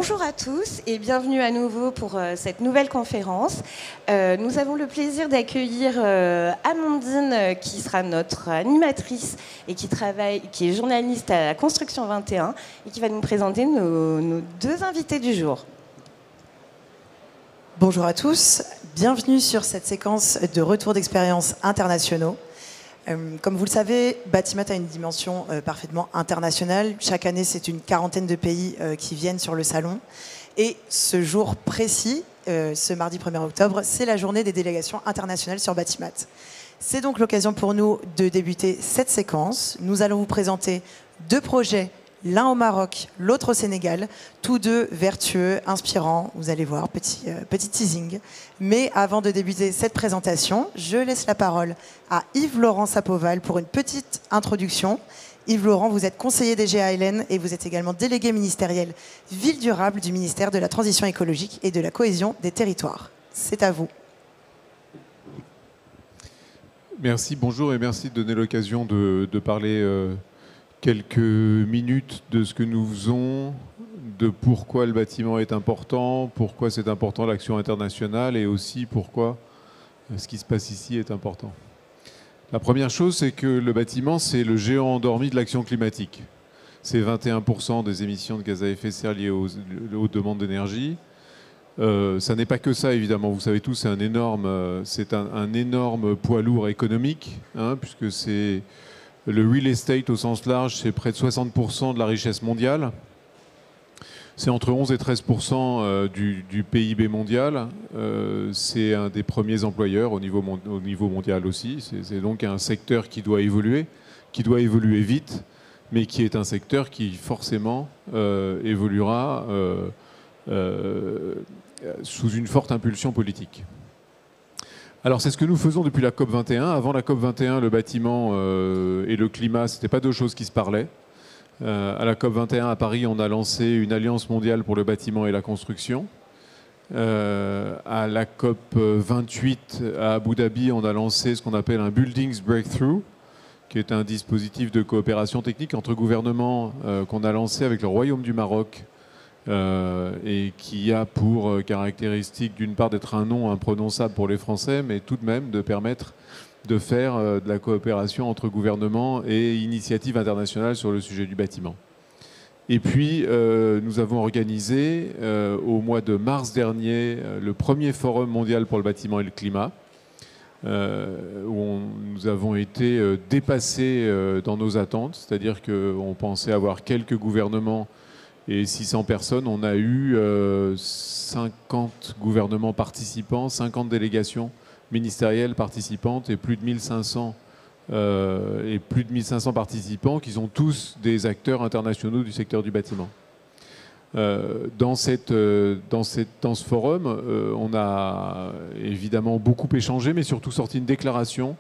Bonjour à tous et bienvenue à nouveau pour cette nouvelle conférence. Nous avons le plaisir d'accueillir Amandine qui sera notre animatrice et qui est journaliste à la Construction 21 et qui va nous présenter nos deux invités du jour. Bonjour à tous, bienvenue sur cette séquence de retour d'expériences internationaux. Comme vous le savez, Batimat a une dimension parfaitement internationale. Chaque année, c'est une quarantaine de pays qui viennent sur le salon. Et ce jour précis, ce mardi 1er octobre, c'est la journée des délégations internationales sur Batimat. C'est donc l'occasion pour nous de débuter cette séquence. Nous allons vous présenter deux projets, l'un au Maroc, l'autre au Sénégal, tous deux vertueux, inspirants, vous allez voir, petit teasing. Mais avant de débuter cette présentation, je laisse la parole à Yves-Laurent Sapoval pour une petite introduction. Yves-Laurent, vous êtes conseiller des GALN et vous êtes également délégué ministériel Ville durable du ministère de la Transition écologique et de la cohésion des territoires. C'est à vous. Merci, bonjour et merci de donner l'occasion de parler quelques minutes de ce que nous faisons, de pourquoi le bâtiment est important, pourquoi c'est important l'action internationale et aussi pourquoi ce qui se passe ici est important. La première chose, c'est que le bâtiment, c'est le géant endormi de l'action climatique. C'est 21% des émissions de gaz à effet de serre liées aux demandes d'énergie. Ça n'est pas que ça, évidemment. Vous savez tous, c'est un énorme poids lourd économique, hein, puisque c'est le real estate au sens large, c'est près de 60% de la richesse mondiale. C'est entre 11 et 13% du PIB mondial. C'est un des premiers employeurs au niveau mondial aussi. C'est donc un secteur qui doit évoluer vite, mais qui est un secteur qui forcément évoluera sous une forte impulsion politique. Alors c'est ce que nous faisons depuis la COP21. Avant la COP21, le bâtiment et le climat, ce n'étaient pas deux choses qui se parlaient. À la COP21 à Paris, on a lancé une alliance mondiale pour le bâtiment et la construction. À la COP28 à Abu Dhabi, on a lancé ce qu'on appelle un Buildings Breakthrough, qui est un dispositif de coopération technique entre gouvernements qu'on a lancé avec le Royaume du Maroc, et qui a pour caractéristique d'une part d'être un nom imprononçable pour les Français, mais tout de même de permettre de faire de la coopération entre gouvernements et initiatives internationales sur le sujet du bâtiment. Et puis nous avons organisé au mois de mars dernier le premier forum mondial pour le bâtiment et le climat, où nous avons été dépassés dans nos attentes, c'est-à-dire qu'on pensait avoir quelques gouvernements et 600 personnes. On a eu 50 gouvernements participants, 50 délégations ministérielles participantes et plus de 1500 participants qui sont tous des acteurs internationaux du secteur du bâtiment. Dans ce forum, on a évidemment beaucoup échangé, mais surtout sorti une déclaration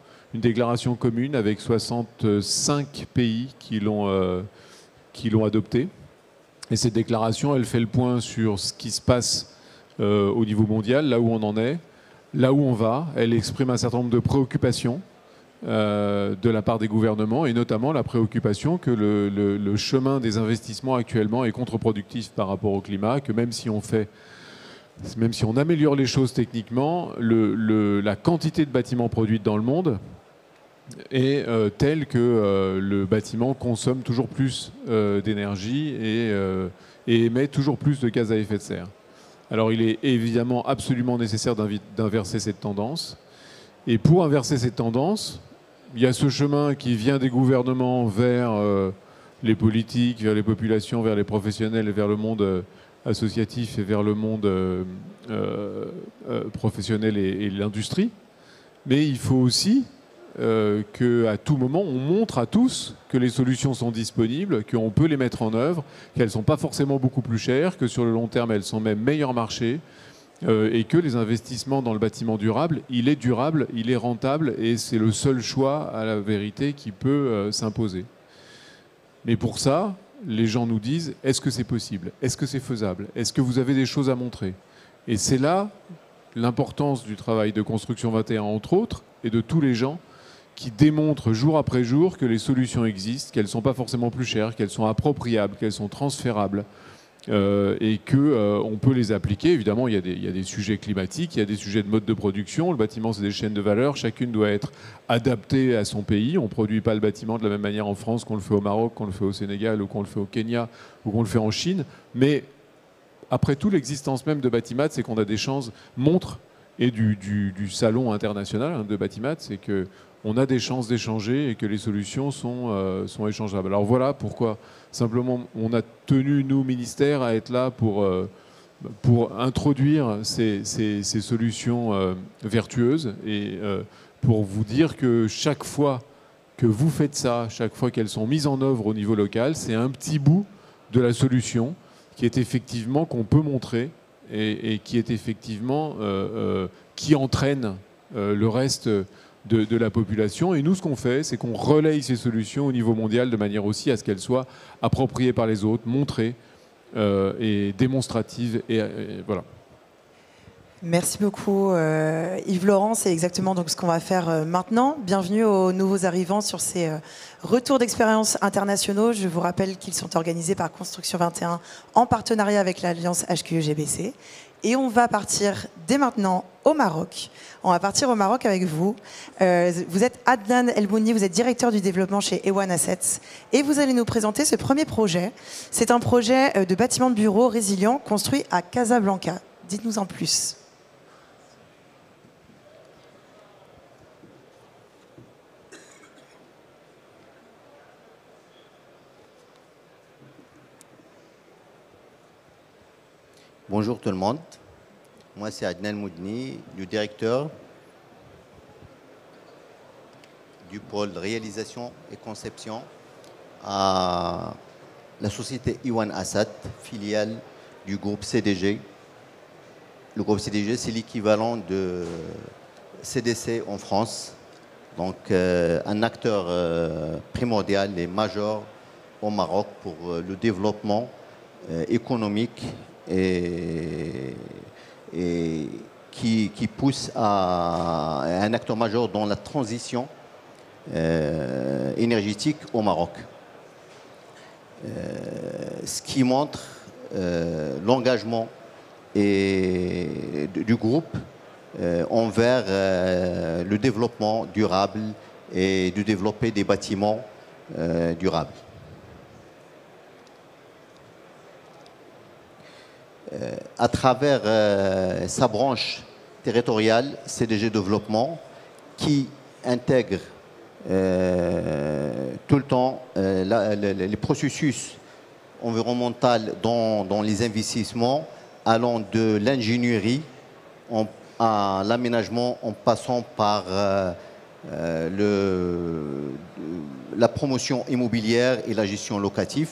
commune avec 65 pays qui l'ont adoptée. Et cette déclaration, elle fait le point sur ce qui se passe au niveau mondial, là où on en est, là où on va. Elle exprime un certain nombre de préoccupations de la part des gouvernements, et notamment la préoccupation que le chemin des investissements actuellement est contre-productif par rapport au climat, que même si on améliore les choses techniquement, la quantité de bâtiments produits dans le monde est telle que le bâtiment consomme toujours plus d'énergie et émet toujours plus de gaz à effet de serre. Alors il est évidemment absolument nécessaire d'inverser cette tendance. Et pour inverser cette tendance, il y a ce chemin qui vient des gouvernements vers les politiques, vers les populations, vers les professionnels, vers le monde associatif et vers le monde professionnel et l'industrie. Mais il faut aussi qu'à tout moment, on montre à tous que les solutions sont disponibles, qu'on peut les mettre en œuvre, qu'elles ne sont pas forcément beaucoup plus chères, que sur le long terme, elles sont même meilleur marché, et que les investissements dans le bâtiment durable, il est rentable, et c'est le seul choix, à la vérité, qui peut s'imposer. Mais pour ça, les gens nous disent, est-ce que c'est possible? Est-ce que c'est faisable? Est-ce que vous avez des choses à montrer? Et c'est là l'importance du travail de Construction 21, entre autres, et de tous les gens qui démontrent jour après jour que les solutions existent, qu'elles ne sont pas forcément plus chères, qu'elles sont appropriables, qu'elles sont transférables, et qu'on peut les appliquer. Évidemment, il y a des sujets climatiques, il y a des sujets de mode de production. Le bâtiment, c'est des chaînes de valeur. Chacune doit être adaptée à son pays. On ne produit pas le bâtiment de la même manière en France qu'on le fait au Maroc, qu'on le fait au Sénégal, ou qu'on le fait au Kenya, ou qu'on le fait en Chine. Mais après tout, l'existence même de Batimat, c'est qu'on a des chances, montre, et du salon international de Batimat, c'est qu'on a des chances d'échanger et que les solutions sont échangeables. Alors voilà pourquoi, simplement, on a tenu, nous, ministère, à être là pour introduire ces solutions vertueuses et pour vous dire que chaque fois que vous faites ça, chaque fois qu'elles sont mises en œuvre au niveau local, c'est un petit bout de la solution qui est effectivement qu'on peut montrer et qui est effectivement qui entraîne le reste de la population. Et nous, ce qu'on fait, c'est qu'on relaye ces solutions au niveau mondial de manière aussi à ce qu'elles soient appropriées par les autres, montrées et démonstratives. Et voilà. Merci beaucoup Yves Laurent, c'est exactement donc ce qu'on va faire maintenant. Bienvenue aux nouveaux arrivants sur ces retours d'expérience internationaux. Je vous rappelle qu'ils sont organisés par Construction 21 en partenariat avec l'Alliance HQE-GBC. Et on va partir dès maintenant au Maroc. On va partir au Maroc avec vous. Vous êtes Adnan Elbouni, vous êtes directeur du développement chez Ewan Assets. Et vous allez nous présenter ce premier projet. C'est un projet de bâtiment de bureau résilient construit à Casablanca. Dites-nous en plus. Bonjour tout le monde, moi c'est Adnan Moudni, le directeur du pôle réalisation et conception à la société Ewan Assets, filiale du groupe CDG. Le groupe CDG, c'est l'équivalent de CDC en France, donc un acteur primordial et majeur au Maroc pour le développement économique et qui pousse à un acteur majeur dans la transition énergétique au Maroc. Ce qui montre l'engagement du groupe envers le développement durable et de développer des bâtiments durables. À travers sa branche territoriale CDG Développement qui intègre tout le temps les processus environnementaux dans les investissements allant de l'ingénierie à l'aménagement en passant par la promotion immobilière et la gestion locative.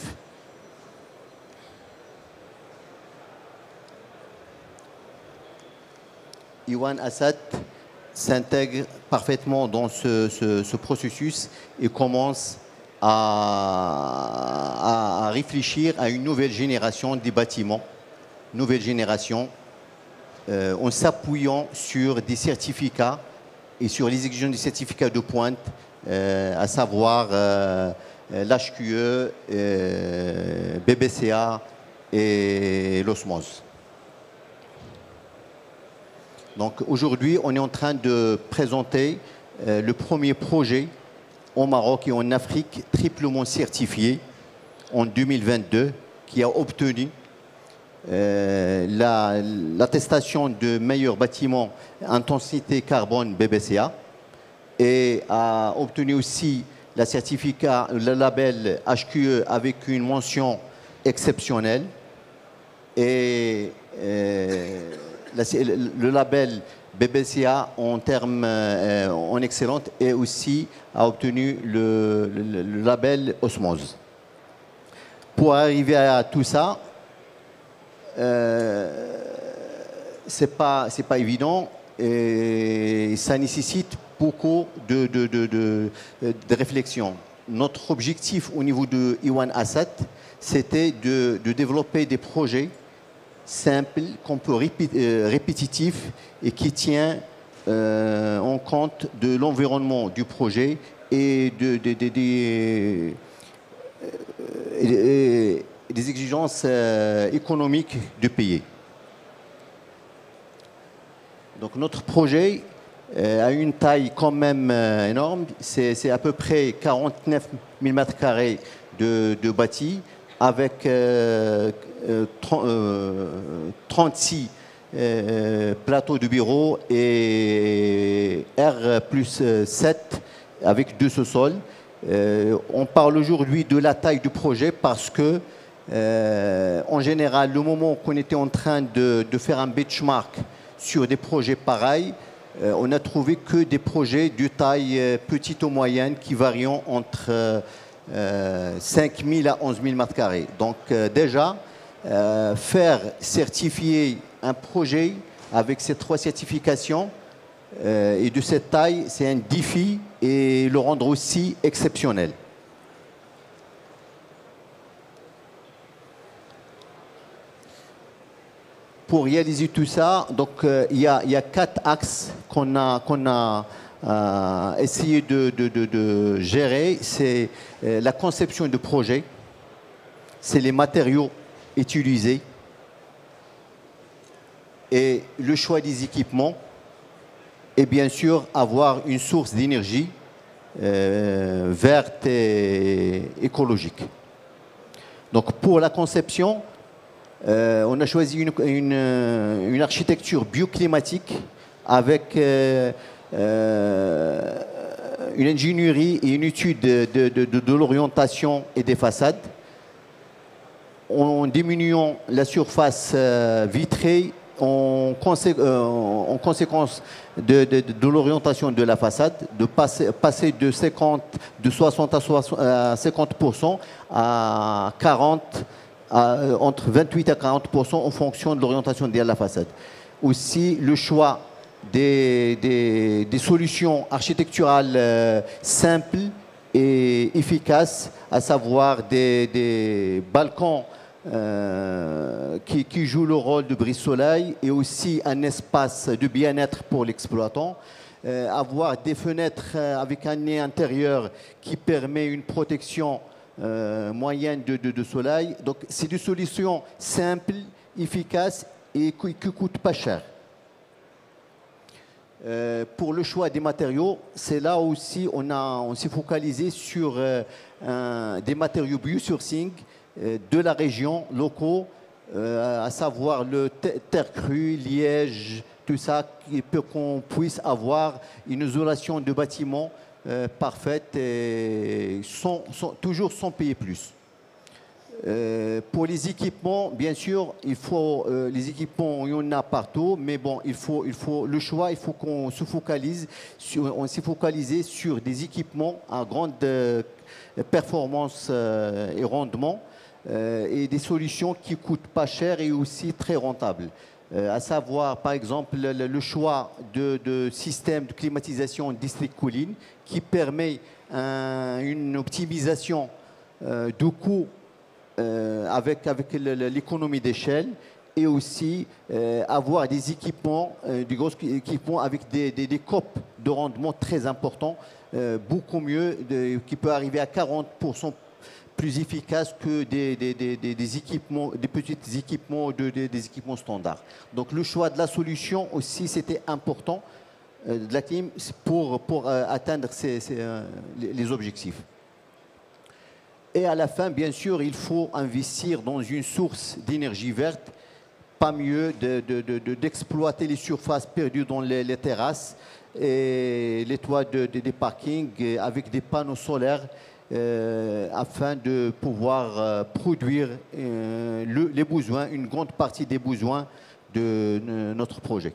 Ewan Assets s'intègre parfaitement dans ce processus et commence à réfléchir à une nouvelle génération des bâtiments, nouvelle génération, en s'appuyant sur des certificats et sur les exigences des certificats de pointe, à savoir l'HQE, BBCA et l'osmose. Donc aujourd'hui, on est en train de présenter le premier projet au Maroc et en Afrique triplement certifié en 2022 qui a obtenu l'attestation de meilleur bâtiment intensité carbone BBCA et a obtenu aussi le label HQE avec une mention exceptionnelle et le label BBCA en termes en excellente et aussi a obtenu le label Osmose. Pour arriver à tout ça, c'est pas évident et ça nécessite beaucoup de réflexion. Notre objectif au niveau de Ewan Assets, c'était de développer des projets simple, qu'on peut répétitif et qui tient en compte de l'environnement du projet et des exigences économiques du pays. Donc notre projet a une taille quand même énorme. C'est à peu près 49 000 m² de bâti avec 36 plateaux de bureaux et R+7 avec 2 sous-sols. On parle aujourd'hui de la taille du projet parce que, en général, le moment qu'on était en train de faire un benchmark sur des projets pareils, on a trouvé que des projets de taille petite ou moyenne qui varient entre 5 000 à 11 000 m². Donc déjà, faire certifier un projet avec ces 3 certifications et de cette taille, c'est un défi et le rendre aussi exceptionnel. Pour réaliser tout ça, donc il y a 4 axes qu'on a essayé de gérer. C'est la conception de projet, c'est les matériaux utilisés et le choix des équipements et bien sûr avoir une source d'énergie verte et écologique. Donc pour la conception, on a choisi une architecture bioclimatique avec une ingénierie et une étude de l'orientation et des façades, en diminuant la surface vitrée en conséquence de l'orientation de la façade, de passer de 60 à 50% à 40%, entre 28 à 40% en fonction de l'orientation de la façade. Aussi, le choix des solutions architecturales simples et efficaces, à savoir des balcons qui jouent le rôle de brise-soleil et aussi un espace de bien-être pour l'exploitant. Avoir des fenêtres avec un nez intérieur qui permet une protection moyenne de soleil. Donc, c'est des solutions simples, efficaces et qui ne coûtent pas cher. Pour le choix des matériaux, c'est là aussi on s'est focalisé sur des matériaux biosourcing de la région, locaux, à savoir le terre crue, liège, tout ça, pour qu'on puisse avoir une isolation de bâtiments parfaite et toujours sans payer plus. Pour les équipements, bien sûr, les équipements, il y en a partout, mais bon, le choix, il faut qu'on se focalise, on s'est focalisé sur des équipements à grande performance et rendement, et des solutions qui coûtent pas cher et aussi très rentables. À savoir, par exemple, le choix de système de climatisation district cooling qui permet une optimisation du coût avec l'économie d'échelle et aussi avoir des équipements, des gros équipements avec des COP de rendement très importants, beaucoup mieux, qui peut arriver à 40% plus efficace que des équipements, des petits équipements, des équipements standards. Donc le choix de la solution aussi, c'était important de la clim pour atteindre les objectifs. Et à la fin, bien sûr, il faut investir dans une source d'énergie verte. Pas mieux d'exploiter les surfaces perdues dans les terrasses et les toits des parkings avec des panneaux solaires afin de pouvoir produire les besoins, une grande partie des besoins de notre projet.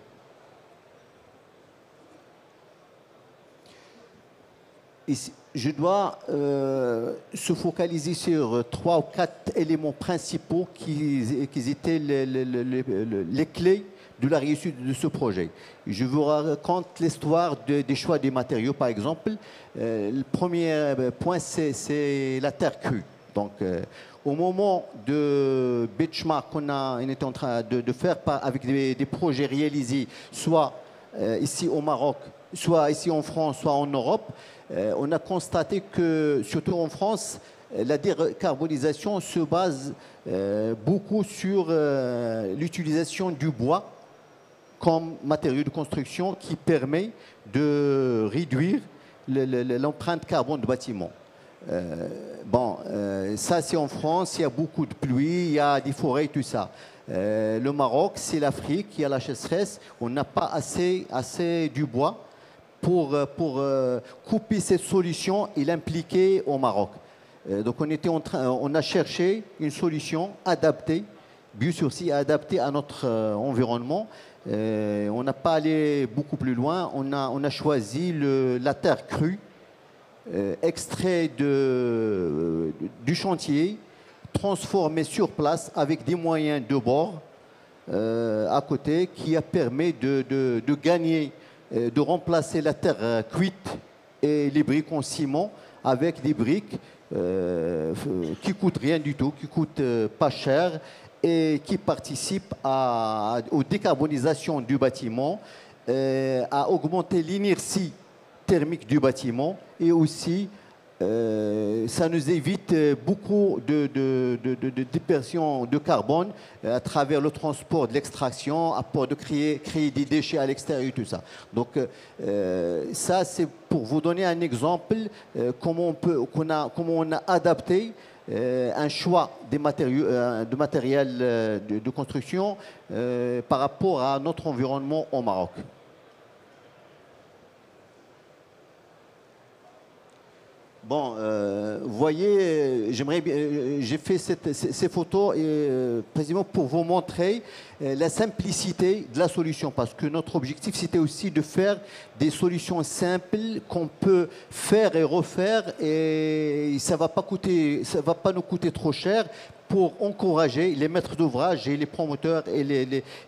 Ici, je dois se focaliser sur 3 ou 4 éléments principaux qui étaient les clés de la réussite de ce projet. Je vous raconte l'histoire des choix des matériaux, par exemple. Le premier point, c'est la terre crue. Donc, au moment de benchmark qu'on était en train de faire avec des projets réalisés, soit ici au Maroc, soit ici en France, soit en Europe, on a constaté que, surtout en France, la décarbonisation se base beaucoup sur l'utilisation du bois comme matériau de construction qui permet de réduire l'empreinte carbone du bâtiment. Ça c'est en France, il y a beaucoup de pluie, il y a des forêts, tout ça. Le Maroc, c'est l'Afrique, il y a la sécheresse, on n'a pas assez du bois pour couper cette solution et l'impliquer au Maroc. Donc on a cherché une solution adaptée, biosourcée, adaptée à notre environnement. On n'a pas allé beaucoup plus loin, on a choisi la terre crue, extrait du chantier, transformé sur place avec des moyens de bord à côté qui a permis de gagner, de remplacer la terre cuite et les briques en ciment avec des briques qui coûtent rien du tout, qui coûtent pas cher et qui participent aux décarbonisations du bâtiment, à augmenter l'inertie thermique du bâtiment et aussi ça nous évite beaucoup de dispersion de carbone à travers le transport de l'extraction, de créer des déchets à l'extérieur, tout ça. Donc ça, c'est pour vous donner un exemple comment on a adapté un choix des matériaux, de matériel de construction par rapport à notre environnement au Maroc. Bon, vous voyez, j'ai fait ces photos précisément pour vous montrer la simplicité de la solution, parce que notre objectif c'était aussi de faire des solutions simples qu'on peut faire et refaire et ça va pas nous coûter trop cher, pour encourager les maîtres d'ouvrage et les promoteurs et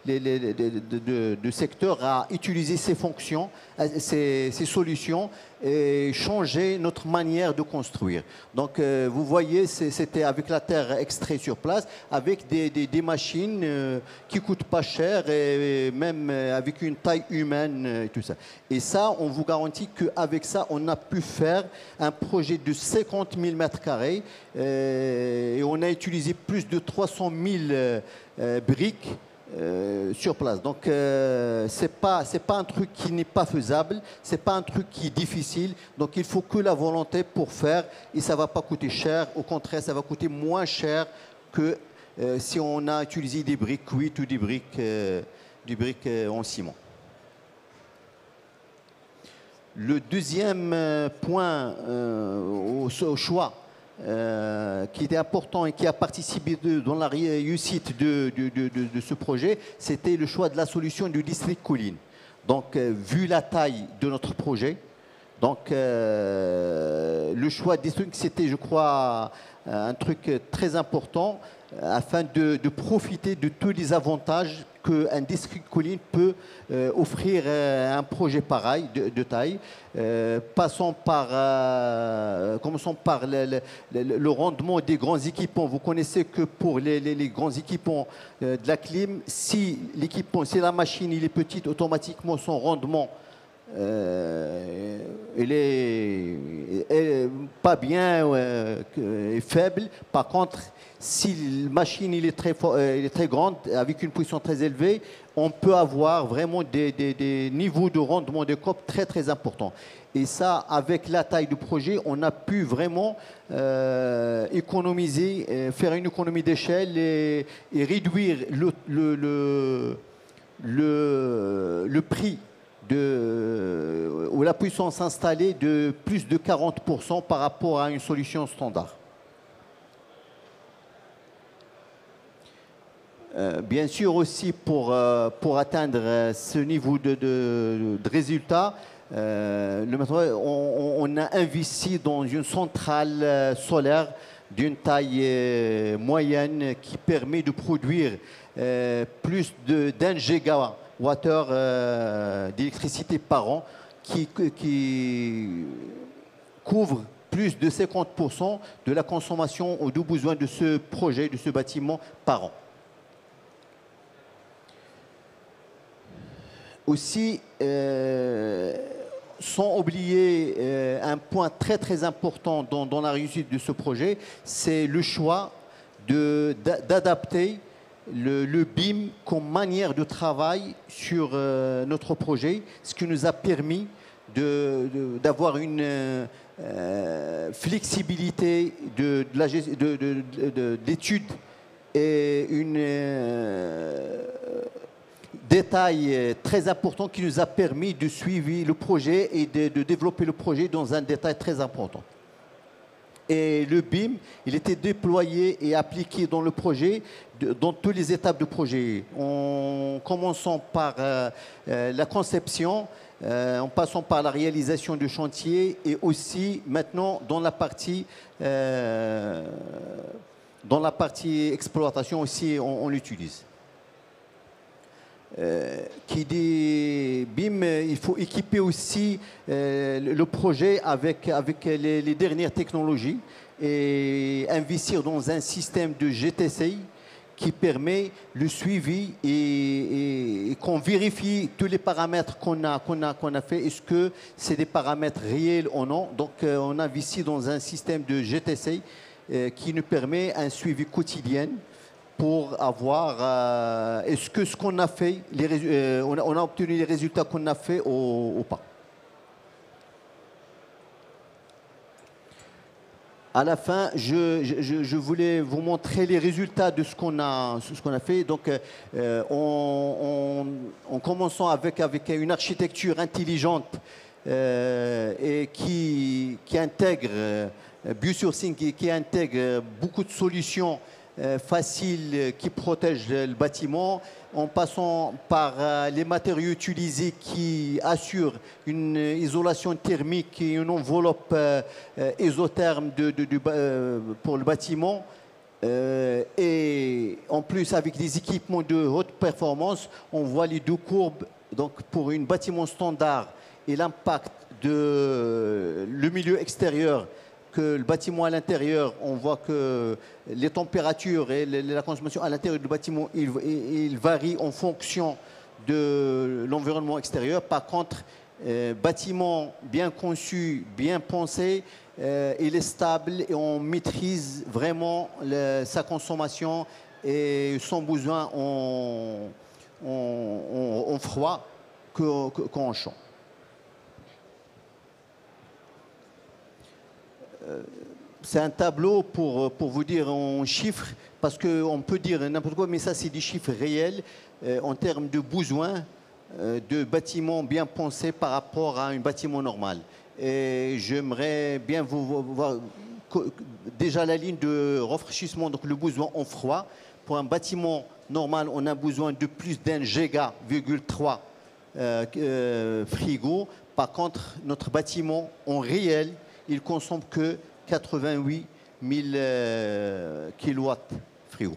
de secteur à utiliser ces fonctions, ces solutions et changer notre manière de construire. Donc vous voyez, c'était avec la terre extraite sur place, avec des machines qui coûtent pas cher et même avec une taille humaine et tout ça. Et ça, on vous garantit qu'avec ça, on a pu faire un projet de 50 000 mètres carrés et on a utilisé plus de 300 000 briques sur place. Donc c'est pas un truc qui n'est pas faisable, c'est pas un truc qui est difficile. Donc il faut que la volonté pour faire et ça va pas coûter cher. Au contraire, ça va coûter moins cher que si on a utilisé des briques cuites ou des briques en ciment. Le deuxième point au choix qui était important et qui a participé dans la réussite de ce projet, c'était le choix de la solution du district Colline. Donc, vu la taille de notre projet, donc le choix du district, c'était, je crois, un truc très important afin de profiter de tous les avantages qu'un district colline peut offrir à un projet pareil de taille. Commençons par le rendement des grands équipements. Vous connaissez que pour les grands équipements de la clim, si la machine est petite, automatiquement son rendement il est pas bien, est faible. Par contre, si la machine il est très grande, avec une puissance très élevée, on peut avoir vraiment des niveaux de rendement de COP très très importants. Et ça, avec la taille du projet, on a pu vraiment économiser, faire une économie d'échelle et réduire le prix ou la puissance installée de plus de 40% par rapport à une solution standard. Bien sûr aussi pour atteindre ce niveau de résultat, on a investi dans une centrale solaire d'une taille moyenne qui permet de produire plus d'1 gigawattheure d'électricité par an, qui couvre plus de 50% de la consommation ou du besoin de ce projet, de ce bâtiment par an. Aussi, sans oublier un point très très important dans la réussite de ce projet, c'est le choix d'adapter le BIM comme manière de travail sur notre projet, ce qui nous a permis d'avoir une flexibilité de l'étude et une détail très important qui nous a permis de suivre le projet et de développer le projet dans un détail très important. Et le BIM, il était déployé et appliqué dans le projet, dans toutes les étapes du projet, en commençant par la conception, en passant par la réalisation du chantier et aussi maintenant dans la partie exploitation aussi on l'utilise. Qui dit BIM, il faut équiper aussi le projet avec les dernières technologies et investir dans un système de GTC qui permet le suivi et qu'on vérifie tous les paramètres qu'on a fait. Est-ce que c'est des paramètres réels ou non? Donc on investit dans un système de GTC qui nous permet un suivi quotidien pour avoir est-ce que ce qu'on a fait, on a obtenu les résultats qu'on a fait ou pas. À la fin, je voulais vous montrer les résultats de ce qu'on a fait. Donc, en commençant avec une architecture intelligente et qui intègre biosourcing, qui intègre beaucoup de solutions faciles qui protègent le bâtiment, en passant par les matériaux utilisés qui assurent une isolation thermique et une enveloppe isotherme pour le bâtiment. Et en plus, avec des équipements de haute performance, on voit les deux courbes. Donc, pour un bâtiment standard et l'impact de le milieu extérieur, que le bâtiment à l'intérieur, on voit que les températures et la consommation à l'intérieur du bâtiment, il varie en fonction de l'environnement extérieur. Par contre, bâtiment bien conçu, bien pensé, il est stable et on maîtrise vraiment sa consommation et son besoin en froid qu'en chaud. C'est un tableau pour vous dire en chiffres, parce qu'on peut dire n'importe quoi, mais ça c'est des chiffres réels en termes de besoins de bâtiments bien pensés par rapport à un bâtiment normal. Et j'aimerais bien vous voir déjà la ligne de rafraîchissement, donc le besoin en froid. Pour un bâtiment normal, on a besoin de plus d'1,3 giga frigo. Par contre, notre bâtiment en réel, il consomme que 88 000 kilowatts frigo.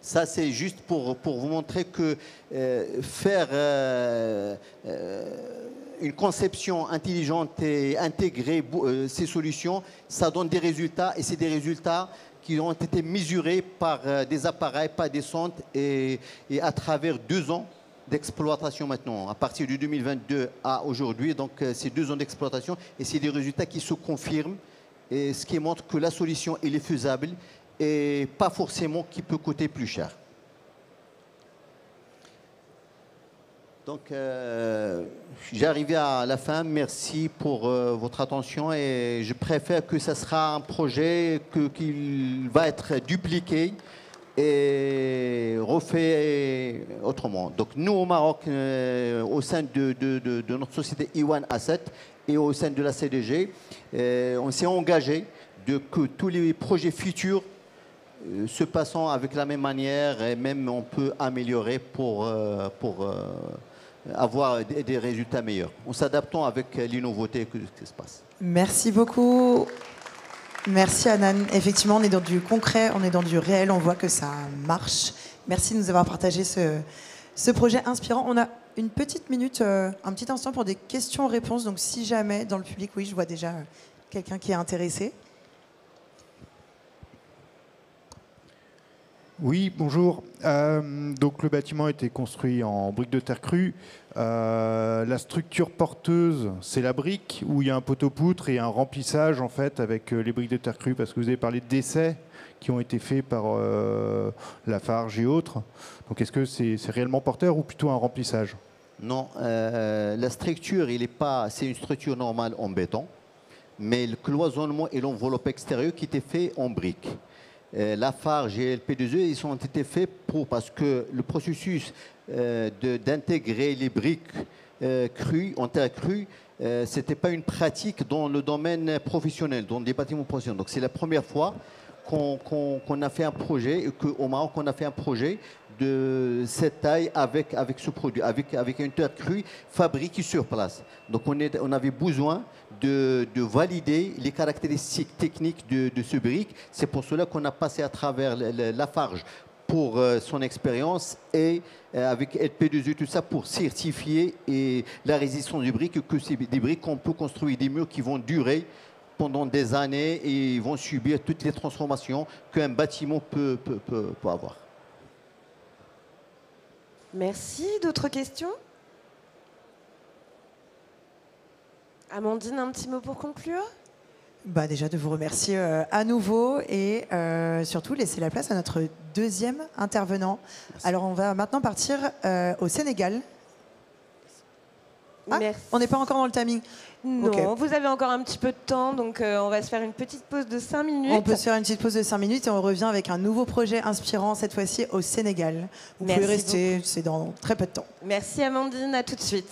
Ça, c'est juste pour vous montrer que faire une conception intelligente et intégrer ces solutions, ça donne des résultats. Et c'est des résultats qui ont été mesurés par des appareils, pas des sondes, et à travers 2 ans d'exploitation maintenant, à partir de 2022 à aujourd'hui. Donc, c'est 2 ans d'exploitation et c'est des résultats qui se confirment, et ce qui montre que la solution elle est faisable et pas forcément qui peut coûter plus cher. Donc, j'ai arrivé à la fin. Merci pour votre attention et je préfère que ça sera un projet qu'il va être dupliqué et refait autrement. Donc nous au Maroc, au sein de notre société Iwan Asset et au sein de la CDG, on s'est engagé que tous les projets futurs se passent avec la même manière et même on peut améliorer pour avoir des résultats meilleurs, en s'adaptant avec les nouveautés qui se passent. Merci beaucoup. Merci Hanan. Effectivement, on est dans du concret, on est dans du réel, on voit que ça marche. Merci de nous avoir partagé ce projet inspirant. On a une petite minute, un petit instant pour des questions-réponses. Donc si jamais dans le public, oui, je vois déjà quelqu'un qui est intéressé. Oui, bonjour. Donc le bâtiment a été construit en briques de terre crue. La structure porteuse, c'est la brique où il y a un poteau-poutre et un remplissage en fait avec les briques de terre crue, parce que vous avez parlé d'essais qui ont été faits par Lafarge et autres. Donc est-ce que c'est réellement porteur ou plutôt un remplissage? Non, la structure, c'est une structure normale en béton, mais le cloisonnement et l'enveloppe extérieure qui était fait en briques. Lafarge et LP2E, ils ont été faits parce que le processus d'intégrer les briques crues, en terre crue, ce n'était pas une pratique dans le domaine professionnel, dans des bâtiments professionnels. Donc c'est la première fois qu'on a fait un projet, qu'au Maroc, on a fait un projet de cette taille avec ce produit, avec une terre crue fabriquée sur place. Donc on avait besoin de valider les caractéristiques techniques de ce brique. C'est pour cela qu'on a passé à travers Lafarge pour son expérience et avec LP2E, tout ça pour certifier la résistance du brique, que c'est des briques qu'on peut construire des murs qui vont durer pendant des années et ils vont subir toutes les transformations qu'un bâtiment peut avoir. Merci. D'autres questions? Amandine, un petit mot pour conclure? Déjà de vous remercier à nouveau et surtout laisser la place à notre deuxième intervenant. Merci. Alors on va maintenant partir au Sénégal. Ah, on n'est pas encore dans le timing. Non, okay. Vous avez encore un petit peu de temps, donc on va se faire une petite pause de 5 minutes. On peut se faire une petite pause de 5 minutes et on revient avec un nouveau projet inspirant, cette fois-ci au Sénégal. Vous pouvez rester, c'est dans très peu de temps. Merci Amandine, à tout de suite.